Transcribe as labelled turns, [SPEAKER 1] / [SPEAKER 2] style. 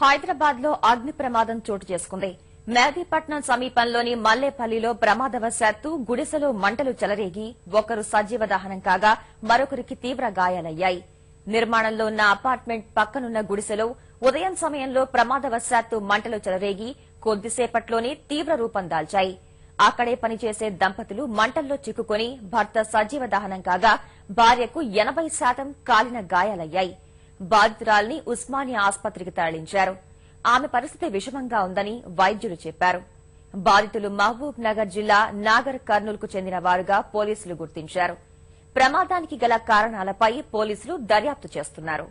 [SPEAKER 1] హైదరాబాద్ లో అగ్ని ప్రమాదం చోటు చేసుకుంది. మెహదీపట్నం సమీపంలోని మల్లేపల్లిలో ప్రమాదవశాత్తు గుడిసెలో మంటలు చెలరేగి ఒకరు సజీవ దహనం కాగా మరొకరికి తీవ్ర గాయాలయ్యాయి. నిర్మాణంలో ఉన్న అపార్ట్మెంట్ పక్కనున్న గుడిసెలో ఉదయం సమయంలో ప్రమాదవశాత్తు మంటలు చెలరేగి కొద్దిసేపట్లోనే తీవ్ర రూపం దాల్చాయి. అక్కడే పనిచేసే దంపతులు మంటల్లో చిక్కుకుని భర్త సజీవ దహనం కాగా భార్యకు 80% కాలిన గాయాలయ్యాయి. బాధితురాలిని ఉస్మానియా ఆసుపత్రికి తరలించారు. ఆమె పరిస్థితి విషమంగా ఉందని వైద్యులు చెప్పారు. బాధితులు మహబూబ్ నగర్ జిల్లా నాగర్ కర్నూల్ కు చెందిన వారుగా పోలీసులు గుర్తించారు. ప్రమాదానికి గల కారణాలపై పోలీసులు దర్యాప్తు చేస్తున్నారు.